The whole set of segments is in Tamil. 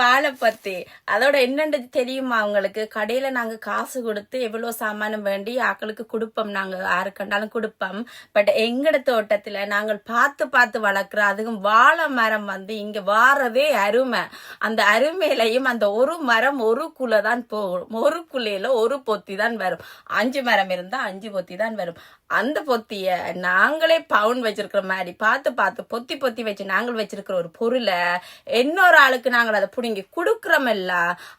வாழைப்பத்தி அதோட என்னன்னு தெரியுமா உங்களுக்கு? கடையில நாங்க காசு கொடுத்து எவ்வளவு சாமானம் வேண்டி ஆக்களுக்கு கொடுப்போம், நாங்க யாரு கண்டாலும் கொடுப்போம். பட் எங்கட தோட்டத்துல நாங்கள் பார்த்து பார்த்து வளர்க்குறோம். அதுவும் வாழை மரம் வந்து இங்க வாரதே அருமை. அந்த அருமையிலையும் அந்த ஒரு மரம் ஒரு குலை தான் போகும். ஒரு குலையில ஒரு பொத்தி தான் வரும். 5 மரம் இருந்தா 5 பொத்தி தான் வரும். அந்த பொத்திய நாங்களே பவுன் வச்சிருக்கிற மாதிரி பார்த்து பார்த்து பொத்தி பொத்தி வச்சு நாங்கள் வச்சிருக்கிற ஒரு பொருளை இன்னொரு ஆளுக்கு நாங்கள் அதை பிடுங்கி கொடுக்குறோமல்ல,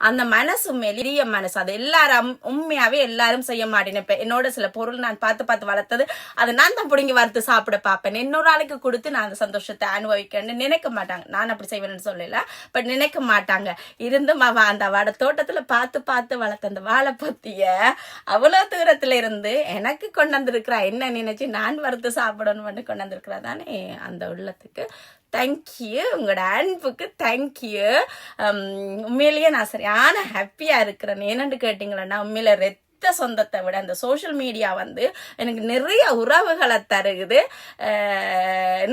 அந்த மனசு மெலிய மனசு. அது எல்லாரும் உண்மையாவே எல்லாரும் செய்ய மாட்டேன். இப்ப என்னோட சில பொருள் நான் பார்த்து பார்த்து வளர்த்தது அதை நான் தான் பிடுங்கி வறுத்து சாப்பிட பார்ப்பேன். இன்னொரு ஆளுக்கு கொடுத்து நான் அந்த சந்தோஷத்தை அனுபவிக்கணும்னு நினைக்க மாட்டாங்க. நான் அப்படி செய்வேன்னு சொல்லல, பட் நினைக்க மாட்டாங்க. இருந்தும் அந்த வாழை தோட்டத்துல பார்த்து பார்த்து வளர்த்த அந்த வாழை பொத்திய அவ்வளவு தூரத்துல இருந்து எனக்கு கொண்டு வந்திருக்கிற என்ன நினைச்சு நான் வறுத்து சாப்பிடணும்னு கொண்டு வந்திருக்கிறா தானே அந்த உள்ளத்துக்கு தேங்க்யூ. உங்களோட அன்புக்கு தேங்க்யூ. உண்மையிலேயே நான் சரியான ஹாப்பியா இருக்கிறேன். என்னன்னு கேட்டீங்களா, உண்மையில ரத்த சொந்தத்தை விட அந்த சோசியல் மீடியா வந்து எனக்கு நிறைய உறவுகளை தருகுது,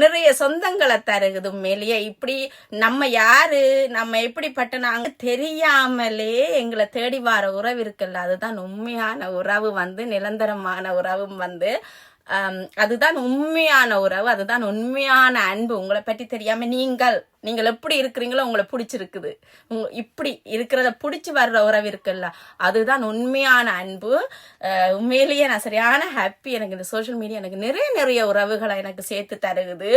நிறைய சொந்தங்களை தருகுது. உண்மையிலேயே இப்படி நம்ம யாரு, நம்ம எப்படிப்பட்ட நாங்க தெரியாமலே எங்களை தேடி வர உறவு இருக்குல்ல, அதுதான் உண்மையான உறவு வந்து நிரந்தரமான உறவும் வந்து அதுதான் உண்மையான உறவு, அதுதான் உண்மையான அன்பு. உங்களை பற்றி தெரியாம நீங்கள் எப்படி இருக்கிறீங்களோ உங்களை பிடிச்சிருக்குது, இப்படி இருக்கிறத பிடிச்சி வர்ற உறவு இருக்குல்ல, அதுதான் உண்மையான அன்பு. உண்மையிலேயே நான் சரியான ஹாப்பி. எனக்கு இந்த சோசியல் மீடியா எனக்கு நிறைய உறவுகளை எனக்கு சேர்த்து தருகுது.